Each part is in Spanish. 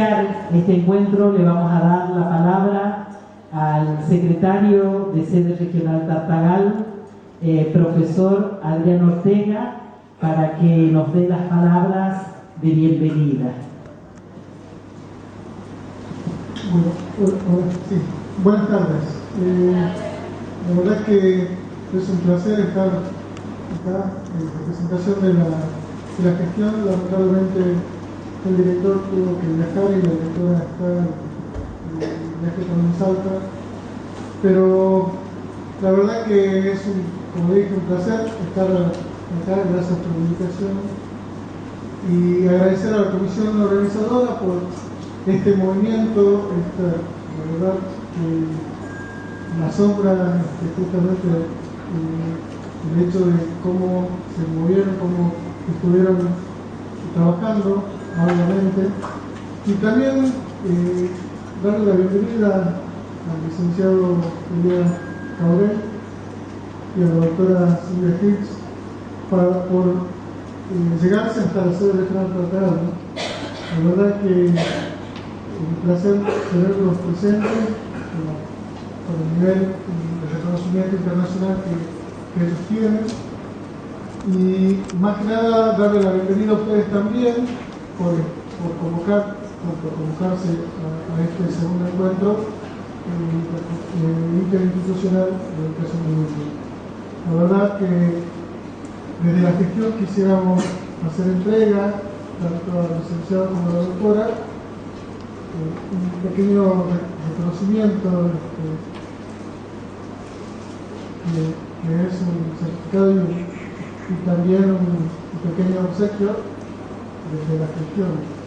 iniciar este encuentro le vamos a dar la palabra al secretario de Sede Regional Tartagal, profesor Adrián Ortega, para que nos dé las palabras de bienvenida. Sí. Buenas tardes. La verdad es que es un placer estar acá en representación de la gestión. Lamentablemente el director tuvo que viajar y la directora está en viaje con Salta, pero la verdad que es, como dije, un placer estar acá. Gracias por la invitación y agradecer a la comisión organizadora por este movimiento. La verdad que me asombra justamente el hecho de cómo se movieron, cómo estuvieron trabajando obviamente, y también darle la bienvenida al licenciado Julián Cabrel y a la doctora Silvia Hicks por llegarse hasta la sede regional Tartagal, ¿no? La verdad que un placer tenerlos presentes por el nivel de reconocimiento internacional que ellos tienen, y más que nada darle la bienvenida a ustedes también por convocarse a este segundo encuentro interinstitucional de educación bilingüe. La verdad que desde la gestión quisiéramos hacer entrega, tanto al licenciado como a la doctora, un pequeño reconocimiento que es un certificado y también un pequeño obsequio desde la gestión.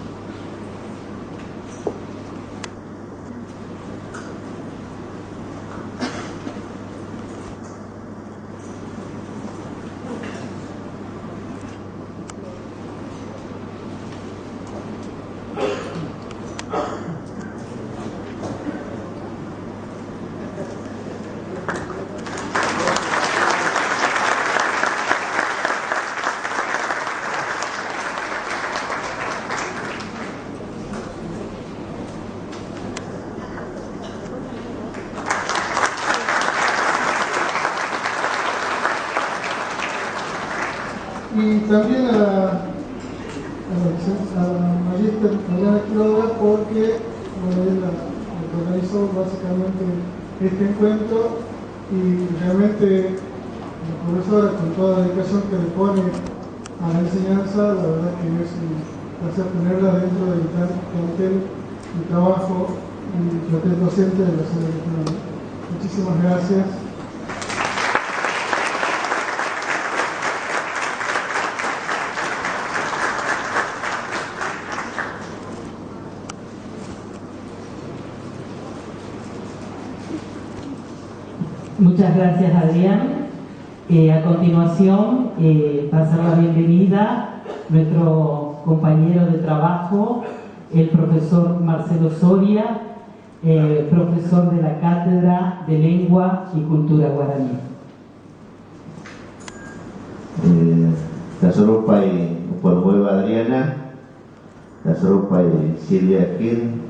Y también a la magíster Mariana Quiroga, porque ella organizó básicamente este encuentro, y realmente la profesora, con toda la dedicación que le pone a la enseñanza, la verdad que es un placer tenerla dentro del plantel de trabajo y plantel docente de la sede regional. Muchísimas gracias. Muchas gracias, Adrián. A continuación, pasar la bienvenida a nuestro compañero de trabajo, el profesor Marcelo Soria, profesor de la Cátedra de Lengua y Cultura Guaraní. Tasorupai Upolhueva Adriana, Tasorupai Silvia Kin,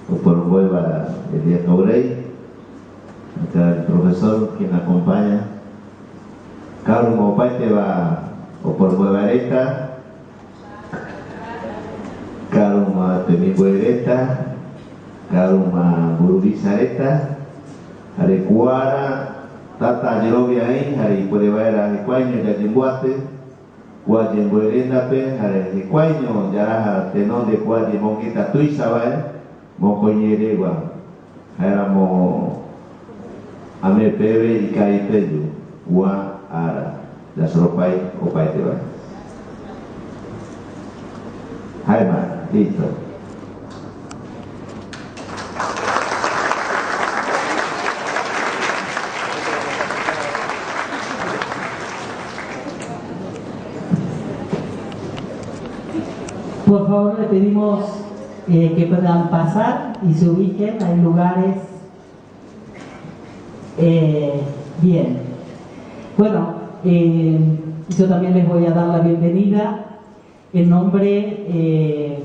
Upolhueva Elia Caurey, el profesor que me acompaña, Carlos Mopaite va Upolhueva Areta, Carlos Temimbo Areta, Carlos Burubisa Areta, Arecuara, Tata Yerovia ahí, Arecuara Arecuaño, Yajimbuate, Guayembuerendape, Arecuaño, Yaraja, Tenón de Cuaye, Monquita Tuizabal, Moncoñeregua, éramos Ame Pebe y Caipeyu, Gua Ara, Yasoropay, Opaiteba. Jaima, listo. Por favor, le pedimos que puedan pasar y se ubiquen. Hay lugares. Bien. Bueno, yo también les voy a dar la bienvenida en nombre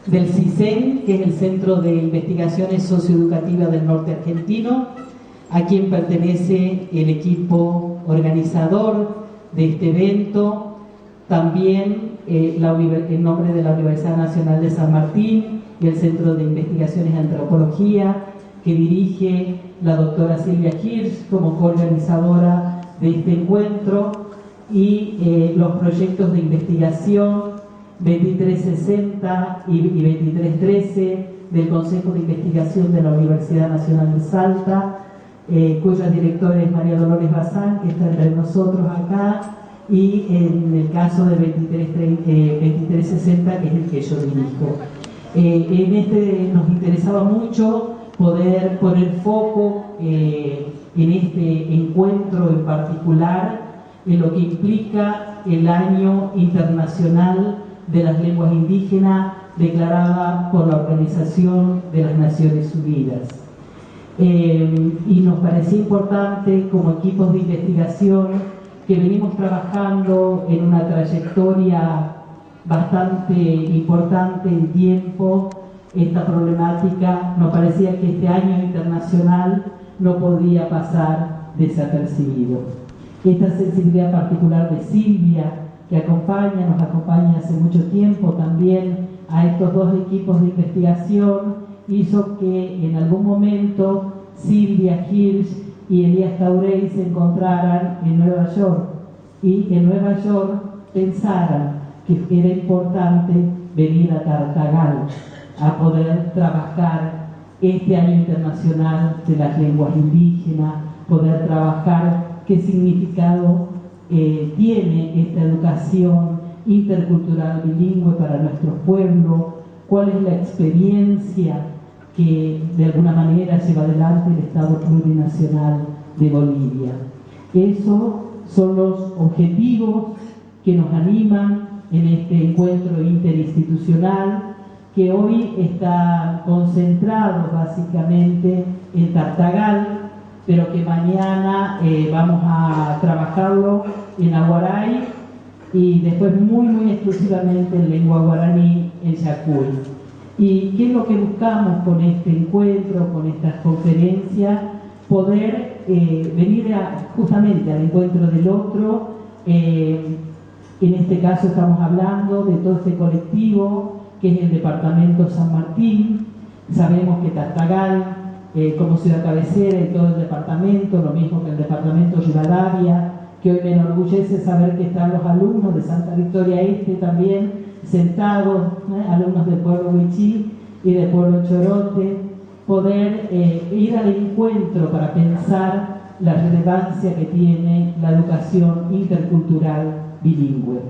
del CISEN, que es el Centro de Investigaciones Socioeducativas del Norte Argentino, a quien pertenece el equipo organizador de este evento, también en nombre de la Universidad Nacional de San Martín y el Centro de Investigaciones de Antropología, que dirige la doctora Silvia Hirsch como coorganizadora de este encuentro, y los proyectos de investigación 2360 y 2313 del Consejo de Investigación de la Universidad Nacional de Salta, cuya directora es María Dolores Bazán, que está entre nosotros acá, y en el caso de 2360, que es el que yo dirijo. En este nos interesaba mucho poder poner foco en este encuentro en particular en lo que implica el Año Internacional de las Lenguas Indígenas declarada por la Organización de las Naciones Unidas. Y nos parecía importante, como equipos de investigación que venimos trabajando en una trayectoria bastante importante en tiempo, esta problemática, nos parecía que este año internacional no podía pasar desapercibido. Esta sensibilidad particular de Silvia, que nos acompaña hace mucho tiempo también a estos dos equipos de investigación, hizo que en algún momento Silvia Hirsch y Elías Caurey se encontraran en Nueva York, y en Nueva York pensaran que era importante venir a Tartagal a poder trabajar este Año Internacional de las Lenguas Indígenas, poder trabajar qué significado tiene esta educación intercultural bilingüe para nuestros pueblos, cuál es la experiencia que de alguna manera lleva adelante el Estado Plurinacional de Bolivia. Esos son los objetivos que nos animan en este encuentro interinstitucional, que hoy está concentrado básicamente en Tartagal, pero que mañana vamos a trabajarlo en Aguaray y después muy exclusivamente en lengua guaraní en Yacuy. ¿Y qué es lo que buscamos con este encuentro, con estas conferencias? Poder venir justamente al encuentro del otro. En este caso estamos hablando de todo este colectivo que es el Departamento San Martín. Sabemos que Tartagal, como ciudad cabecera y todo el departamento, lo mismo que el departamento Rivadavia, que hoy me enorgullece saber que están los alumnos de Santa Victoria Este también sentados, alumnos del pueblo Huichí y del pueblo Chorote, poder ir al encuentro para pensar la relevancia que tiene la educación intercultural bilingüe.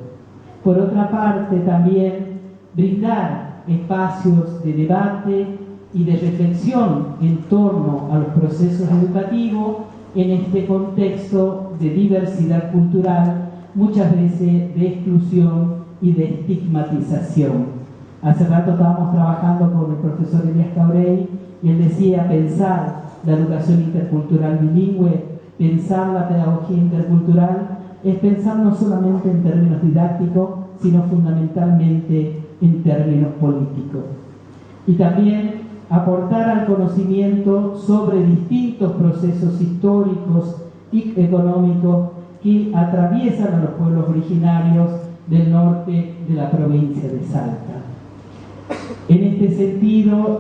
Por otra parte, también brindar espacios de debate y de reflexión en torno a los procesos educativos en este contexto de diversidad cultural, muchas veces de exclusión y de estigmatización. Hace rato estábamos trabajando con el profesor Elías Caurey y él decía pensar la educación intercultural bilingüe, pensar la pedagogía intercultural, es pensar no solamente en términos didácticos, sino fundamentalmente en términos políticos. Y también aportar al conocimiento sobre distintos procesos históricos y económicos que atraviesan a los pueblos originarios del norte de la provincia de Salta. En este sentido,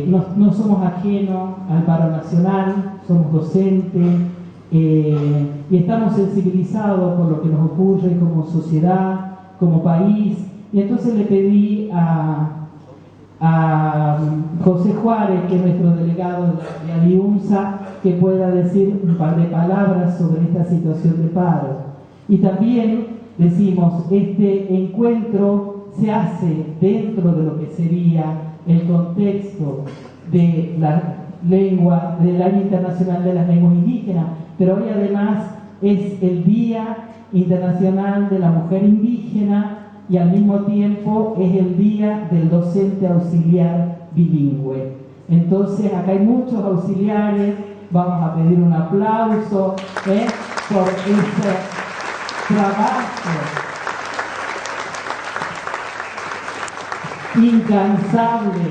no somos ajenos al paro nacional, somos docentes y estamos sensibilizados por lo que nos ocurre como sociedad, como país, y entonces le pedí a José Juárez, que es nuestro delegado de Alianza, que pueda decir un par de palabras sobre esta situación de paro. Y también decimos, este encuentro se hace dentro de lo que sería el contexto de la lengua, del Año Internacional de las Lenguas Indígenas, pero hoy además es el Día Internacional de la Mujer Indígena y al mismo tiempo es el Día del Docente Auxiliar Bilingüe. Entonces acá hay muchos auxiliares, vamos a pedir un aplauso por este trabajo incansable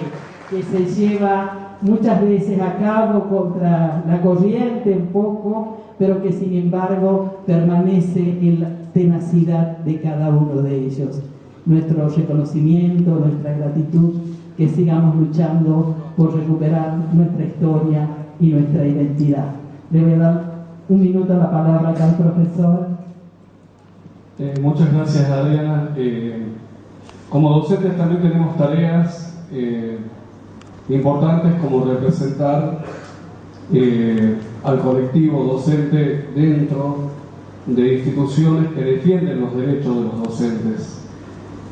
que se lleva muchas veces a cabo contra la corriente un poco, pero que sin embargo permanece en la tenacidad de cada uno de ellos. Nuestro reconocimiento, nuestra gratitud, que sigamos luchando por recuperar nuestra historia y nuestra identidad. Le voy a dar un minuto la palabra acá al profesor. Muchas gracias, Adriana. Como docentes también tenemos tareas importantes, como representar al colectivo docente dentro de instituciones que defienden los derechos de los docentes.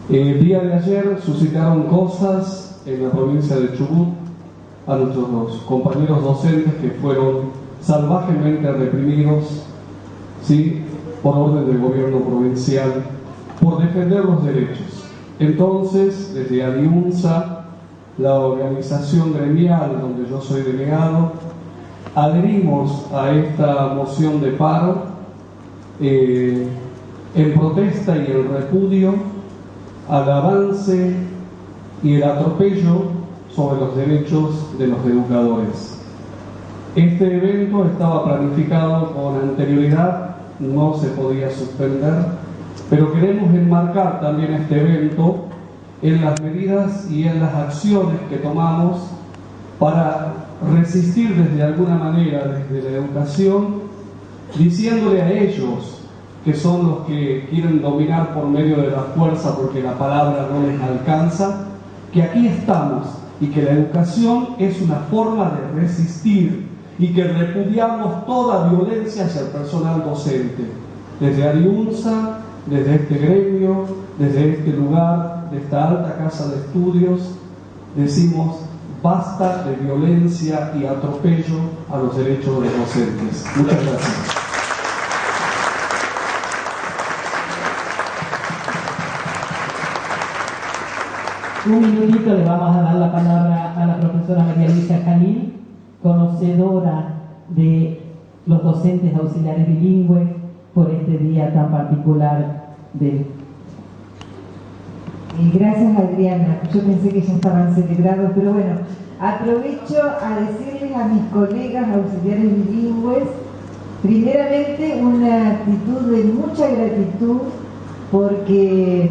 El día de ayer suscitaron cosas en la provincia de Chubut a nuestros compañeros docentes que fueron salvajemente reprimidos, ¿sí?, por orden del gobierno provincial, por defender los derechos. Entonces, desde ADIUNSA, la organización gremial donde yo soy delegado, adherimos a esta moción de paro en protesta y en repudio al avance y el atropello sobre los derechos de los educadores. Este evento estaba planificado con anterioridad, no se podía suspender, pero queremos enmarcar también este evento en las medidas y en las acciones que tomamos para resistir desde alguna manera, desde la educación, diciéndole a ellos, que son los que quieren dominar por medio de la fuerza porque la palabra no les alcanza, que aquí estamos y que la educación es una forma de resistir y que repudiamos toda violencia hacia el personal docente. Desde ADIUNSA, desde este gremio, desde este lugar, de esta alta casa de estudios, decimos basta de violencia y atropello a los derechos de los docentes. Muchas gracias. Un minutito le vamos a dar la palabra a la profesora María Luisa Jalil, conocedora de los docentes auxiliares bilingües por este día tan particular de... Gracias, Adriana. Yo pensé que ya estaban celebrados, pero bueno, aprovecho a decirles a mis colegas auxiliares bilingües, primeramente una actitud de mucha gratitud porque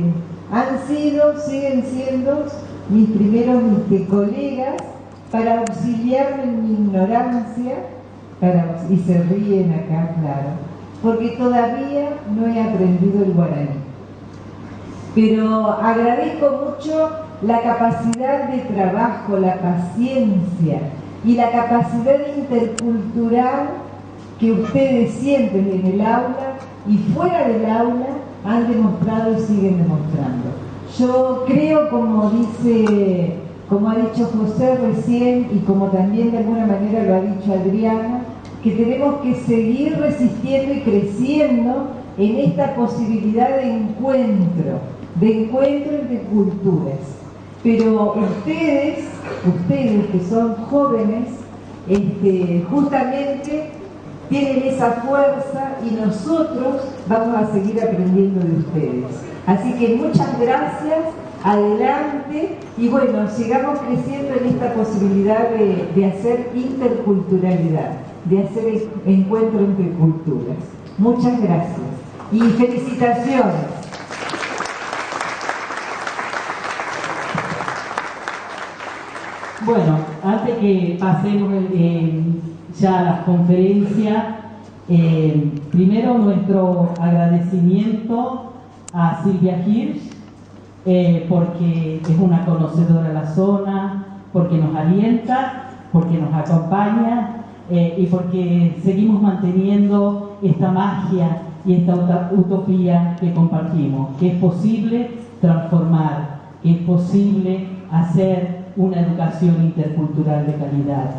han sido, siguen siendo mis primeros colegas para auxiliarme en mi ignorancia, y se ríen acá, claro, porque todavía no he aprendido el guaraní. Pero agradezco mucho la capacidad de trabajo, la paciencia y la capacidad intercultural que ustedes sienten en el aula y fuera del aula han demostrado y siguen demostrando. Yo creo, como ha dicho José recién y como también de alguna manera lo ha dicho Adriana, que tenemos que seguir resistiendo y creciendo en esta posibilidad de encuentro entre culturas. Pero ustedes que son jóvenes, justamente tienen esa fuerza y nosotros vamos a seguir aprendiendo de ustedes. Así que muchas gracias, adelante y bueno, sigamos creciendo en esta posibilidad de hacer interculturalidad, de hacer encuentro entre culturas. Muchas gracias y felicitaciones. Bueno, antes que pasemos ya a las conferencias, primero nuestro agradecimiento a Silvia Hirsch, porque es una conocedora de la zona, porque nos alienta, porque nos acompaña y porque seguimos manteniendo esta magia y esta utopía que compartimos, que es posible transformar, que es posible hacer una educación intercultural de calidad.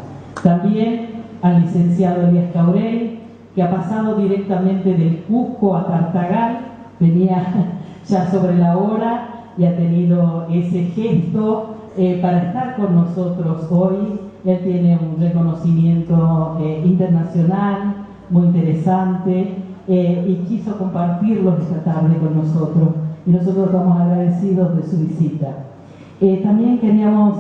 También al licenciado Elías Caurel, que ha pasado directamente del Cusco a Tartagal, venía ya sobre la hora y ha tenido ese gesto para estar con nosotros hoy. Él tiene un reconocimiento internacional muy interesante y quiso compartirlo esta tarde con nosotros y nosotros estamos agradecidos de su visita. También queríamos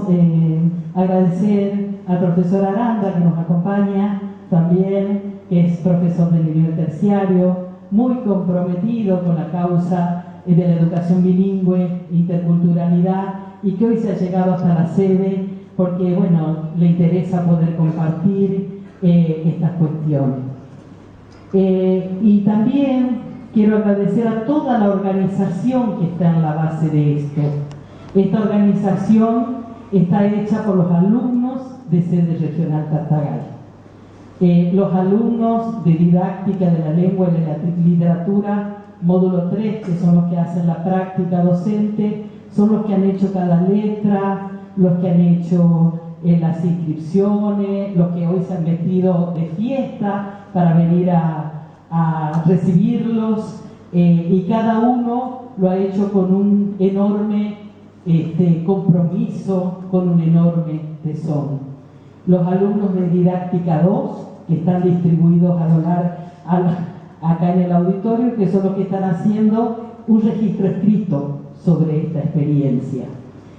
agradecer al profesor Aranda, que nos acompaña también, que es profesor de nivel terciario, muy comprometido con la causa de la educación bilingüe, interculturalidad, y que hoy se ha llegado hasta la sede porque, bueno, le interesa poder compartir estas cuestiones. Y también quiero agradecer a toda la organización que está en la base de esto. Esta organización está hecha por los alumnos de sede regional Tartagal. Los alumnos de didáctica de la lengua y de la literatura, módulo 3, que son los que hacen la práctica docente, son los que han hecho cada letra, los que han hecho las inscripciones, los que hoy se han vestido de fiesta para venir a recibirlos, y cada uno lo ha hecho con un enorme compromiso, con un enorme tesón. Los alumnos de didáctica 2, que están distribuidos acá en el auditorio, que son los que están haciendo un registro escrito sobre esta experiencia.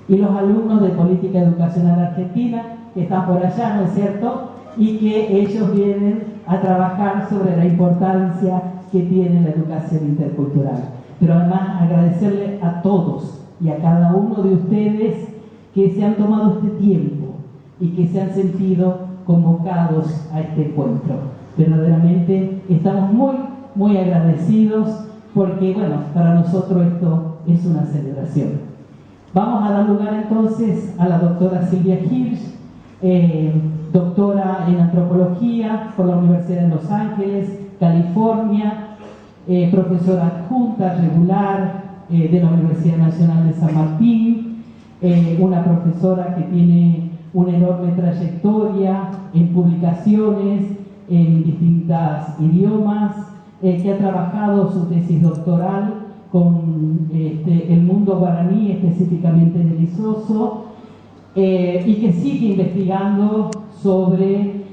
Y los alumnos de Política Educacional Argentina, que están por allá, ¿no es cierto? Y que ellos vienen a trabajar sobre la importancia que tiene la educación intercultural. Pero además agradecerle a todos y a cada uno de ustedes que se han tomado este tiempo y que se han sentido convocados a este encuentro. Verdaderamente estamos muy, muy agradecidos porque, bueno, para nosotros esto es una celebración. Vamos a dar lugar entonces a la doctora Silvia Hirsch, doctora en antropología por la Universidad de Los Ángeles, California, profesora adjunta regular de la Universidad Nacional de San Martín, una profesora que tiene una enorme trayectoria en publicaciones en distintos idiomas, que ha trabajado su tesis doctoral con el mundo guaraní, específicamente de Lizoso, y que sigue investigando sobre,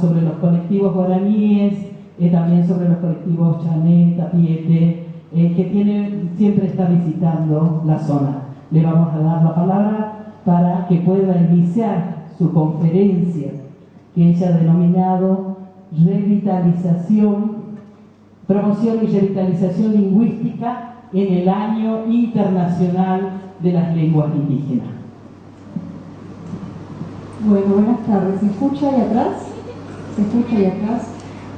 sobre los colectivos guaraníes, también sobre los colectivos Chané, Tapiete, que siempre está visitando la zona. Le vamos a dar la palabra para que pueda iniciar su conferencia, que ella ha denominado Promoción y Revitalización Lingüística en el Año Internacional de las Lenguas Indígenas. Bueno, buenas tardes. ¿Se escucha ahí atrás? ¿Se escucha ahí atrás?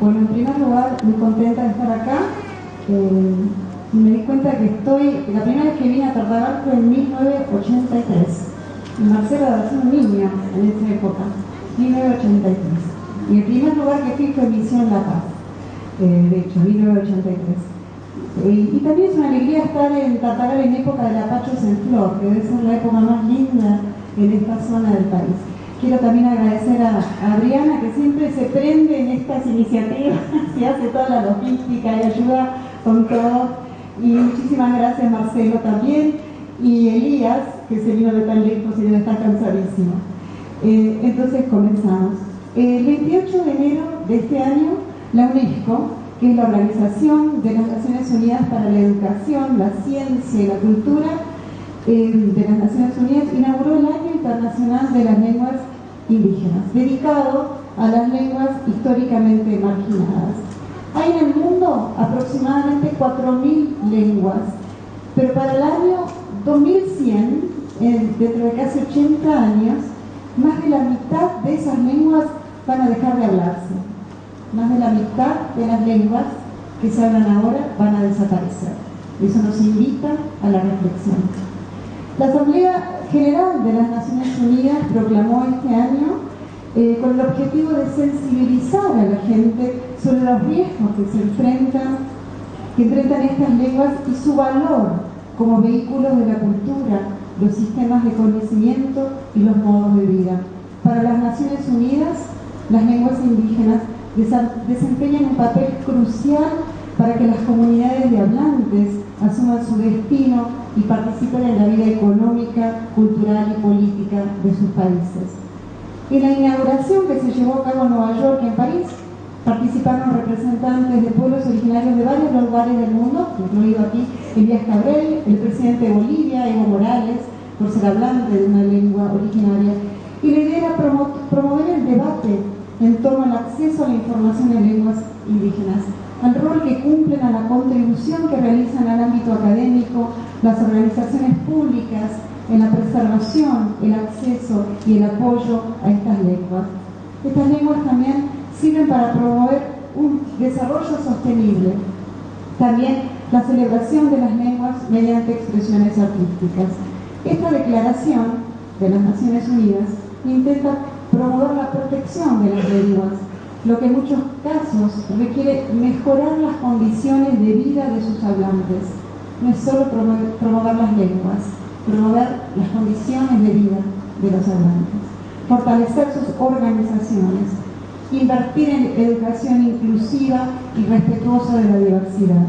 Bueno, en primer lugar, muy contenta de estar acá. Me di cuenta que la primera vez que vine a Tartagal fue en 1983. Y Marcelo era una niña en esa época, 1983. Y el primer lugar que fui fue Misión La Paz, de hecho, 1983. Y también es una alegría estar en Tartagal en época de lapachos en flor, que debe ser la época más linda en esta zona del país. Quiero también agradecer a Adriana, que siempre se prende en estas iniciativas, se hace toda la logística y ayuda con todo. Y muchísimas gracias, Marcelo, también. Y Elías, que se vino de tan lejos y debe estar cansadísimo. Entonces comenzamos. El 28 de enero de este año, la UNESCO, que es la Organización de las Naciones Unidas para la Educación, la Ciencia y la Cultura de las Naciones Unidas, inauguró el Año Internacional de las Lenguas Indígenas, dedicado a las lenguas históricamente marginadas. Hay en el mundo aproximadamente 4.000 lenguas, pero para el año 2100, dentro de casi 80 años, más de la mitad de esas lenguas van a dejar de hablarse. Más de la mitad de las lenguas que se hablan ahora van a desaparecer. Eso nos invita a la reflexión. La Asamblea General de las Naciones Unidas proclamó este año con el objetivo de sensibilizar a la gente sobre los riesgos que enfrentan estas lenguas y su valor como vehículos de la cultura, los sistemas de conocimiento y los modos de vida. Para las Naciones Unidas, las lenguas indígenas desempeñan un papel crucial para que las comunidades de hablantes asuman su destino y participen en la vida económica, cultural y política de sus países. En la inauguración que se llevó a cabo en Nueva York y en París, Participaron representantes de pueblos originarios de varios lugares del mundo, incluido aquí Elías Cabrel, el presidente de Bolivia, Evo Morales, por ser hablante de una lengua originaria. Y la idea era promover el debate en torno al acceso a la información en lenguas indígenas, al rol que cumplen, a la contribución que realizan al ámbito académico las organizaciones públicas en la preservación, el acceso y el apoyo a estas lenguas. Estas lenguas también sirven para promover un desarrollo sostenible. También la celebración de las lenguas mediante expresiones artísticas. Esta declaración de las Naciones Unidas intenta promover la protección de las lenguas, lo que en muchos casos requiere mejorar las condiciones de vida de sus hablantes. No es solo promover las lenguas, promover las condiciones de vida de los hablantes, fortalecer sus organizaciones, invertir en educación inclusiva y respetuosa de la diversidad.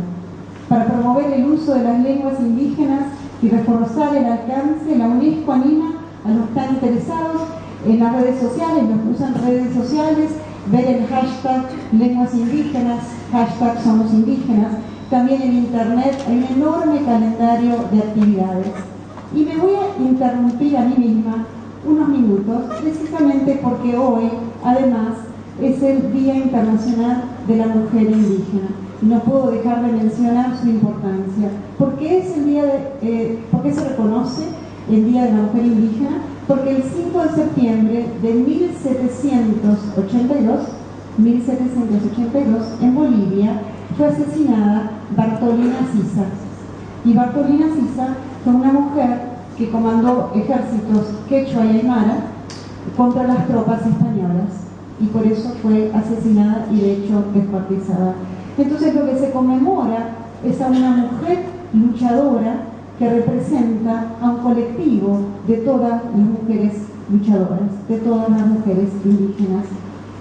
Para promover el uso de las lenguas indígenas y reforzar el alcance, la UNESCO anima a los que están interesados en las redes sociales, los que usan redes sociales, ver el hashtag lenguas indígenas, hashtag somos indígenas. También en internet hay un enorme calendario de actividades. Y me voy a interrumpir a mí misma unos minutos, precisamente porque hoy, además, es el Día Internacional de la Mujer Indígena. Y no puedo dejar de mencionar su importancia. ¿Por qué es el día por qué se reconoce el Día de la Mujer Indígena? Porque el 5 de septiembre de 1782, en Bolivia, fue asesinada Bartolina Sisa. Y Bartolina Sisa fue una mujer que comandó ejércitos quechua y aymara contra las tropas españolas, y por eso fue asesinada y de hecho descuartizada. Entonces lo que se conmemora es a una mujer luchadora que representa a un colectivo de todas las mujeres luchadoras, de todas las mujeres indígenas.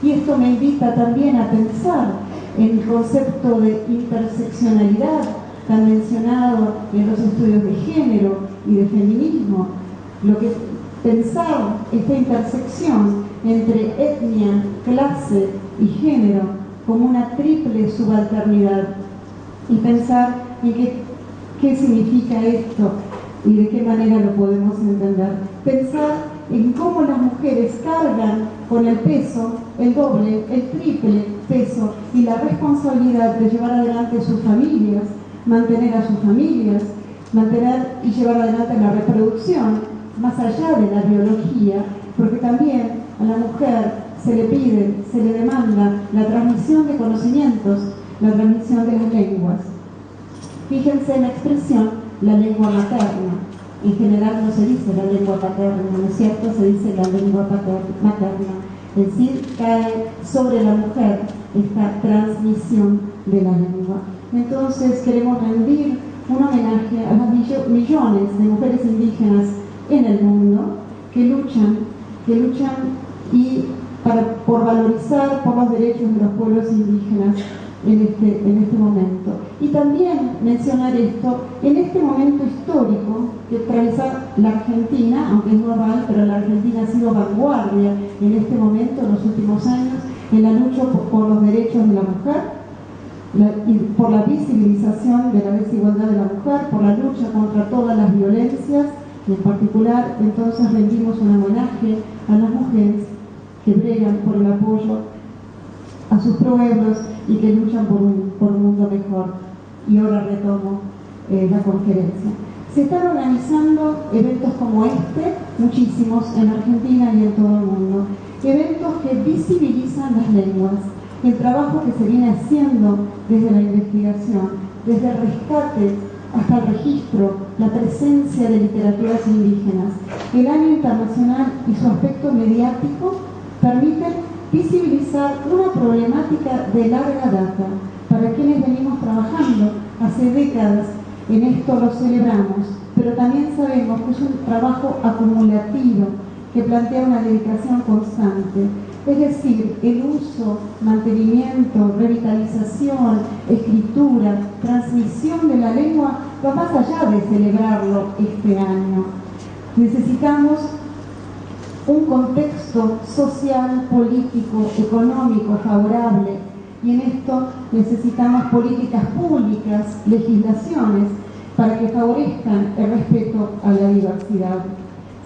Y esto me invita también a pensar en el concepto de interseccionalidad tan mencionado en los estudios de género y de feminismo. Lo que pensar esta intersección entre etnia, clase y género como una triple subalternidad, y pensar en qué significa esto y de qué manera lo podemos entender. Pensar en cómo las mujeres cargan con el peso, el doble, el triple peso y la responsabilidad de llevar adelante sus familias, mantener a sus familias, mantener y llevar adelante la reproducción, más allá de la biología, porque también a la mujer se le pide, se le demanda la transmisión de conocimientos, la transmisión de las lenguas. Fíjense en la expresión la lengua materna. En general no se dice la lengua paterna, ¿no es cierto? Se dice la lengua materna. Es decir, cae sobre la mujer esta transmisión de la lengua. Entonces queremos rendir un homenaje a las millones de mujeres indígenas en el mundo que luchan y por valorizar por los derechos de los pueblos indígenas en este momento. Y también mencionar esto, en este momento histórico que atraviesa la Argentina, aunque es global, pero la Argentina ha sido vanguardia en este momento, en los últimos años, en la lucha por los derechos de la mujer, y por la visibilización de la desigualdad de la mujer, por la lucha contra todas las violencias, y en particular, entonces rendimos un homenaje a las mujeres que bregan por el apoyo a sus pueblos y que luchan por un mundo mejor. Y ahora retomo la conferencia. Se están organizando eventos como este, muchísimos, en Argentina y en todo el mundo. Eventos que visibilizan las lenguas, el trabajo que se viene haciendo desde la investigación, desde el rescate hasta el registro, la presencia de literaturas indígenas. El Año Internacional y su aspecto mediático permiten visibilizar una problemática de larga data. Para quienes venimos trabajando hace décadas en esto lo celebramos, pero también sabemos que es un trabajo acumulativo que plantea una dedicación constante. Es decir, el uso, mantenimiento, revitalización, escritura, transmisión de la lengua va más allá de celebrarlo este año. Necesitamos un contexto social, político, económico favorable y en esto necesitamos políticas públicas, legislaciones, para que favorezcan el respeto a la diversidad.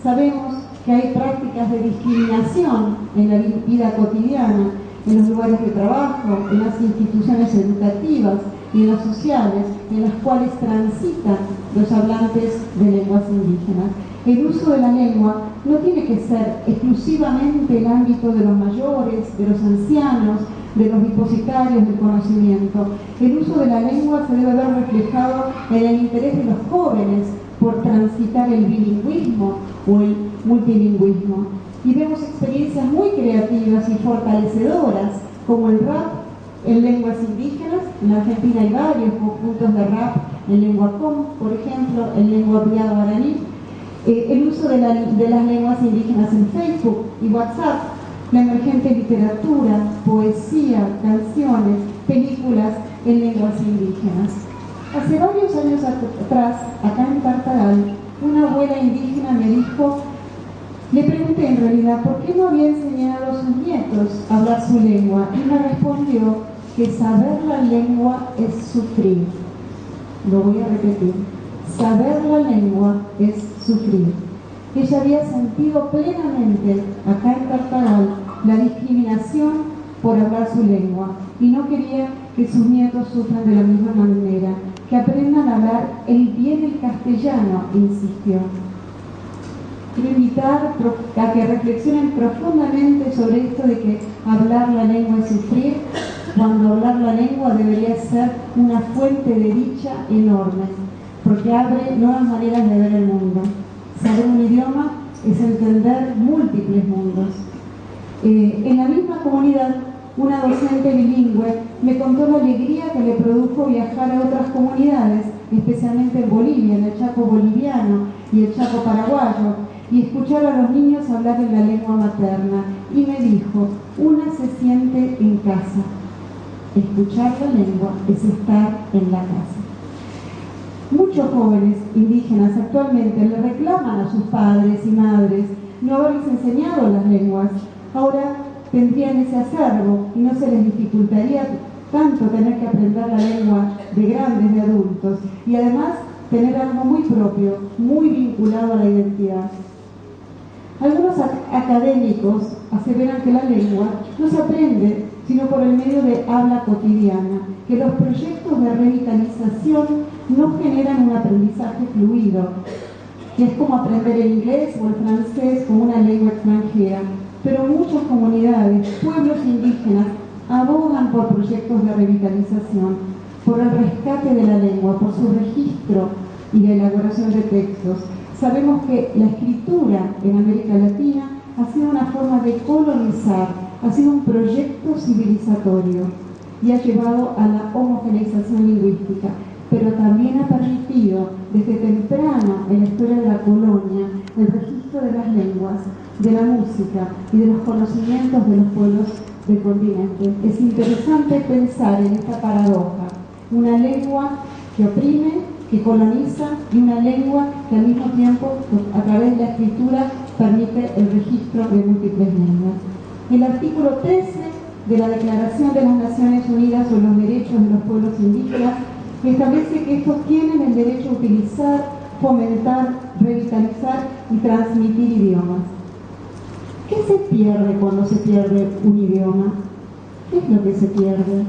Sabemos que hay prácticas de discriminación en la vida cotidiana, en los lugares de trabajo, en las instituciones educativas y en las sociales, en las cuales transitan los hablantes de lenguas indígenas. El uso de la lengua no tiene que ser exclusivamente el ámbito de los mayores, de los ancianos, de los depositarios del conocimiento. El uso de la lengua se debe ver reflejado en el interés de los jóvenes por transitar el bilingüismo o el multilingüismo. Y vemos experiencias muy creativas y fortalecedoras, como el rap en lenguas indígenas. En Argentina hay varios conjuntos de rap en lengua com, por ejemplo, en lengua piada guaraní. El uso de las lenguas indígenas en Facebook y WhatsApp, la emergente literatura, poesía, canciones, películas en lenguas indígenas. Hace varios años atrás, acá en Tartagal, una abuela indígena me dijo, le pregunté en realidad por qué no había enseñado a sus nietos a hablar su lengua, y me respondió que saber la lengua es sufrir. Lo voy a repetir. Saber la lengua es sufrir. Ella había sentido plenamente acá en Tartagal la discriminación por hablar su lengua y no quería que sus nietos sufran de la misma manera, que aprendan a hablar bien el castellano, insistió. Quiero invitar a que reflexionen profundamente sobre esto de que hablar la lengua es sufrir, cuando hablar la lengua debería ser una fuente de dicha enorme, porque abre nuevas maneras de ver el mundo. Saber un idioma es entender múltiples mundos. En la misma comunidad, una docente bilingüe me contó la alegría que le produjo viajar a otras comunidades, especialmente en Bolivia, en el Chaco boliviano y el Chaco paraguayo, y escuchar a los niños hablar en la lengua materna. Y me dijo, una se siente en casa. Escuchar la lengua es estar en la casa. Muchos jóvenes indígenas actualmente le reclaman a sus padres y madres no haberles enseñado las lenguas. Ahora tendrían ese acervo y no se les dificultaría tanto tener que aprender la lengua de grandes, de adultos, y además tener algo muy propio, muy vinculado a la identidad. Algunos académicos aseveran que la lengua no se aprende sino por el medio de habla cotidiana, que los proyectos de revitalización no generan un aprendizaje fluido, que es como aprender el inglés o el francés como una lengua extranjera. Pero muchas comunidades, pueblos indígenas, abogan por proyectos de revitalización, por el rescate de la lengua, por su registro y la elaboración de textos. Sabemos que la escritura en América Latina ha sido una forma de colonizar, ha sido un proyecto civilizatorio y ha llevado a la homogeneización lingüística, pero también ha permitido desde temprano en la historia de la colonia el registro de las lenguas, de la música y de los conocimientos de los pueblos del continente. Es interesante pensar en esta paradoja, una lengua que oprime, que coloniza, y una lengua que al mismo tiempo, a través de la escritura, permite el registro de múltiples lenguas. El artículo 13 de la Declaración de las Naciones Unidas sobre los Derechos de los Pueblos Indígenas establece que estos tienen el derecho a utilizar, fomentar, revitalizar y transmitir idiomas. ¿Qué se pierde cuando se pierde un idioma? ¿Qué es lo que se pierde?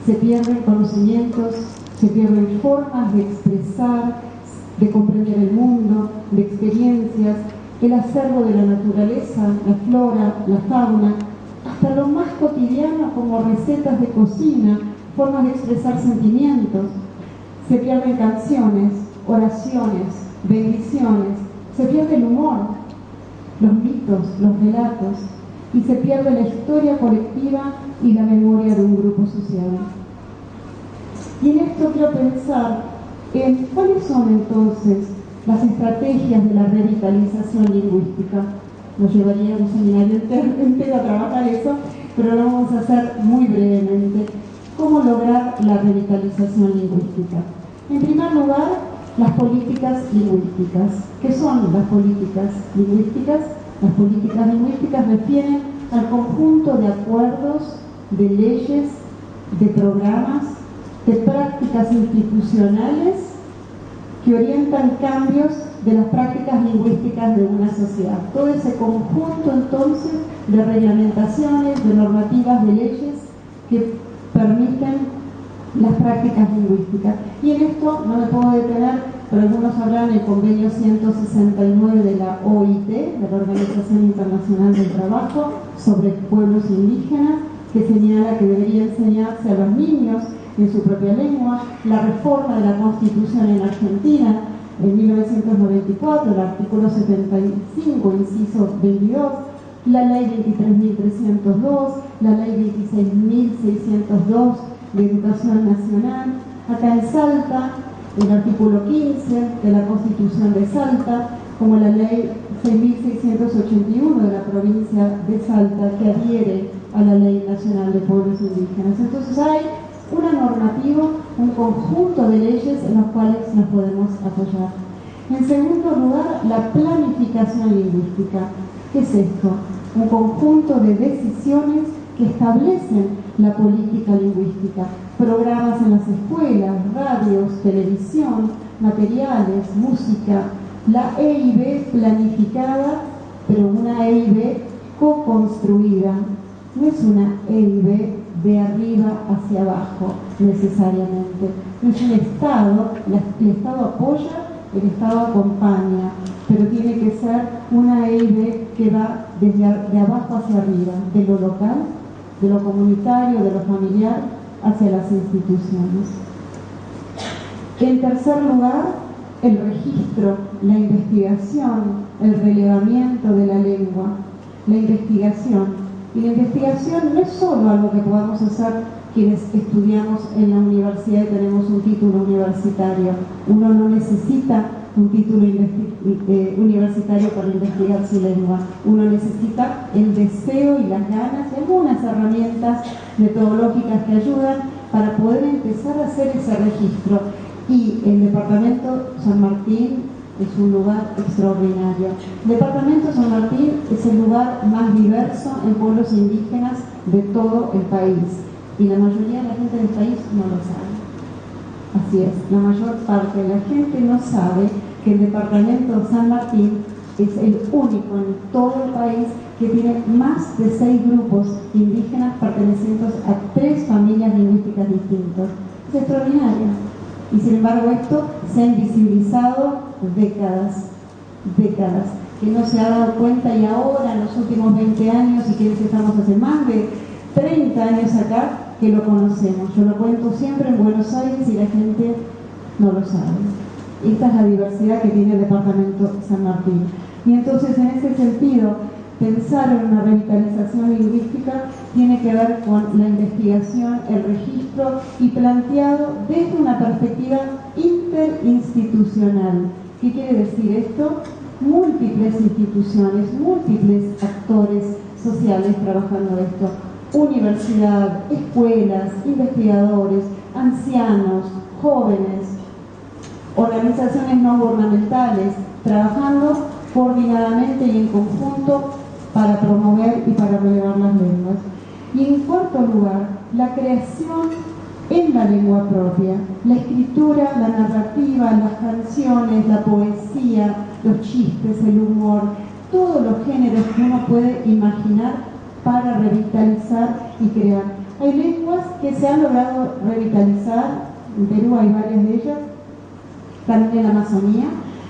Se pierden conocimientos, se pierden formas de expresar, de comprender el mundo, de experiencias, el acervo de la naturaleza, la flora, la fauna, hasta lo más cotidiano como recetas de cocina, formas de expresar sentimientos. Se pierden canciones, oraciones, bendiciones, se pierde el humor, los mitos, los relatos, y se pierde la historia colectiva y la memoria de un grupo social. Y en esto quiero pensar en cuáles son entonces las estrategias de la revitalización lingüística. Nos llevaría un seminario entero a trabajar eso, pero lo vamos a hacer muy brevemente. ¿Cómo lograr la revitalización lingüística? En primer lugar, las políticas lingüísticas. ¿Qué son las políticas lingüísticas? Las políticas lingüísticas refieren al conjunto de acuerdos, de leyes, de programas, de prácticas institucionales que orientan cambios de las prácticas lingüísticas de una sociedad. Todo ese conjunto entonces de reglamentaciones, de normativas, de leyes que permiten las prácticas lingüísticas. Y en esto no me puedo detener, pero algunos hablan del convenio 169 de la OIT, de la Organización Internacional del Trabajo, sobre pueblos indígenas, que señala que debería enseñarse a los niños en su propia lengua, la reforma de la Constitución en Argentina en 1994, el artículo 75, inciso 22, la ley 23.302, la ley 26.602 de Educación Nacional. Acá en Salta, el artículo 15 de la Constitución de Salta, como la ley 6.681 de la provincia de Salta, que adhiere a la Ley Nacional de Pueblos Indígenas. Entonces hay una normativa, un conjunto de leyes en las cuales nos podemos apoyar. En segundo lugar, la planificación lingüística. ¿Qué es esto? Un conjunto de decisiones que establecen la política lingüística, programas en las escuelas, radios, televisión, materiales, música, la EIB planificada, pero una EIB co-construida. No es una EIB de arriba hacia abajo necesariamente. No es un Estado, el Estado apoya, el Estado acompaña, pero tiene que ser una EIB que va de abajo hacia arriba, de lo local, de lo comunitario, de lo familiar, hacia las instituciones. En tercer lugar, el registro, la investigación, el relevamiento de la lengua, la investigación. Y la investigación no es solo algo que podamos hacer quienes estudiamos en la universidad y tenemos un título universitario. Uno no necesita un título universitario para investigar su lengua. Uno necesita el deseo y las ganas y algunas herramientas metodológicas que ayudan para poder empezar a hacer ese registro. Y el Departamento San Martín es un lugar extraordinario. El Departamento San Martín es el lugar más diverso en pueblos indígenas de todo el país. Y la mayoría de la gente del país no lo sabe. Así es, la mayor parte de la gente no sabe que el Departamento San Martín es el único en todo el país que tiene más de 6 grupos indígenas pertenecientes a 3 familias lingüísticas distintas. Es extraordinario. Y sin embargo esto se ha invisibilizado décadas, que no se ha dado cuenta, y ahora en los últimos 20 años, y que estamos hace más de 30 años acá, que lo conocemos. Yo lo cuento siempre en Buenos Aires y la gente no lo sabe. Esta es la diversidad que tiene el Departamento San Martín. Y entonces, en ese sentido, pensar en una revitalización lingüística tiene que ver con la investigación, el registro, y planteado desde una perspectiva interinstitucional. ¿Qué quiere decir esto? Múltiples instituciones, múltiples actores sociales trabajando esto. Universidad, escuelas, investigadores, ancianos, jóvenes, organizaciones no gubernamentales, trabajando coordinadamente y en conjunto para promover y para relevar las lenguas. Y en cuarto lugar, la creación en la lengua propia, la escritura, la narrativa, las canciones, la poesía, los chistes, el humor, todos los géneros que uno puede imaginar para revitalizar y crear. Hay lenguas que se han logrado revitalizar, en Perú hay varias de ellas, también en la Amazonía,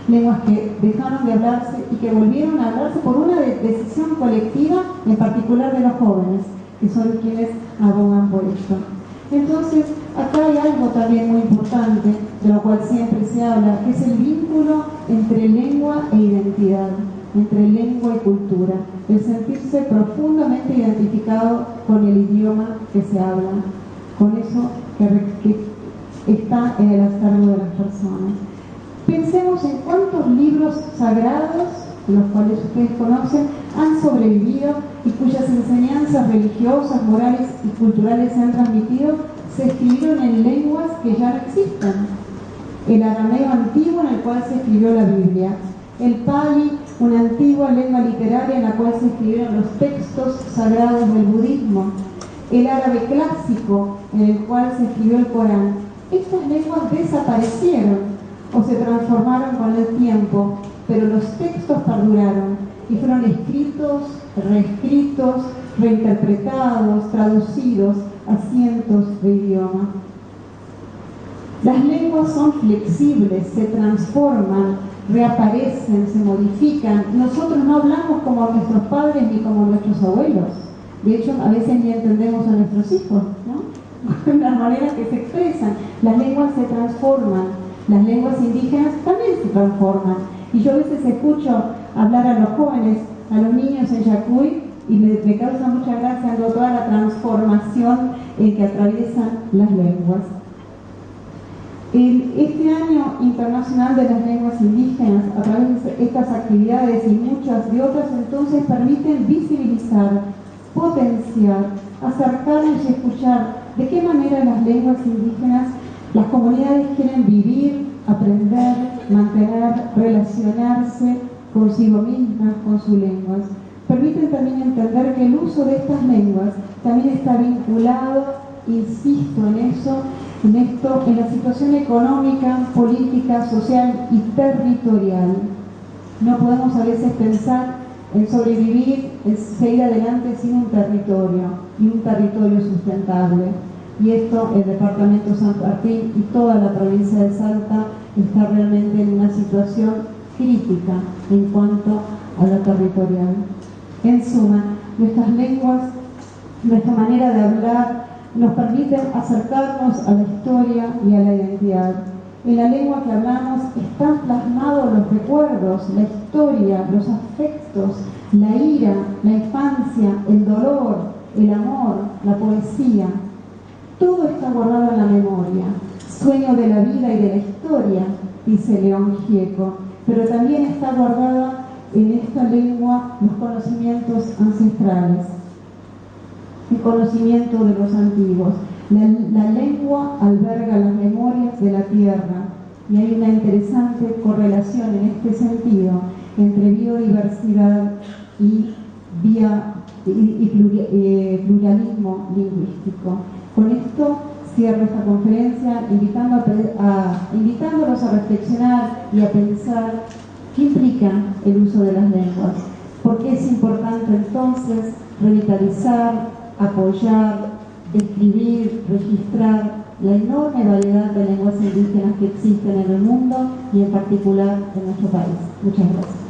lenguas que dejaron de hablarse y que volvieron a hablarse por una decisión colectiva, en particular de los jóvenes, que son quienes abogan por esto. Entonces, acá hay algo también muy importante, de lo cual siempre se habla, que es el vínculo entre lengua e identidad, entre lengua y cultura, el sentirse profundamente identificado con el idioma que se habla, con eso que está en el acervo de las personas. Pensemos en cuántos libros sagrados, los cuales ustedes conocen, han sobrevivido y cuyas enseñanzas religiosas, morales y culturales se han transmitido, se escribieron en lenguas que ya no existen. El arameo antiguo, en el cual se escribió la Biblia; el pali, una antigua lengua literaria en la cual se escribieron los textos sagrados del budismo; el árabe clásico en el cual se escribió el Corán. Estas lenguas desaparecieron o se transformaron con el tiempo, pero los textos perduraron y fueron escritos, reescritos, reinterpretados, traducidos a cientos de idiomas. Las lenguas son flexibles, se transforman, reaparecen, se modifican. Nosotros no hablamos como nuestros padres ni como nuestros abuelos. De hecho, a veces ni entendemos a nuestros hijos, ¿no? Las maneras que se expresan. Las lenguas se transforman. Las lenguas indígenas también se transforman. Y yo a veces escucho hablar a los jóvenes, a los niños en Yacuy, y me causa mucha gracia toda la transformación que atraviesan las lenguas. Este año internacional de las lenguas indígenas, a través de estas actividades y muchas de otras, entonces permiten visibilizar, potenciar, acercarnos y escuchar de qué manera las lenguas indígenas, las comunidades quieren vivir, aprender, mantener, relacionarse consigo mismas, con sus lenguas. Permiten también entender que el uso de estas lenguas también está vinculado, insisto en esto, en la situación económica, política, social y territorial. No podemos a veces pensar en sobrevivir, en seguir adelante sin un territorio, y un territorio sustentable. Y esto, el departamento San Martín y toda la provincia de Salta está realmente en una situación crítica en cuanto a lo territorial. En suma, nuestras lenguas, nuestra manera de hablar, nos permiten acercarnos a la historia y a la identidad. En la lengua que hablamos están plasmados los recuerdos, la historia, los afectos, la ira, la infancia, el dolor, el amor, la poesía. Todo está guardado en la memoria. Sueño de la vida y de la historia, dice León Gieco, pero también está guardada en esta lengua los conocimientos ancestrales, el conocimiento de los antiguos. La lengua alberga las memorias de la tierra y hay una interesante correlación en este sentido entre biodiversidad y pluralismo lingüístico. Con esto cierro esta conferencia invitándolos a reflexionar y a pensar qué implica el uso de las lenguas, por qué es importante entonces revitalizar, apoyar, escribir, registrar la enorme variedad de lenguas indígenas que existen en el mundo y en particular en nuestro país. Muchas gracias.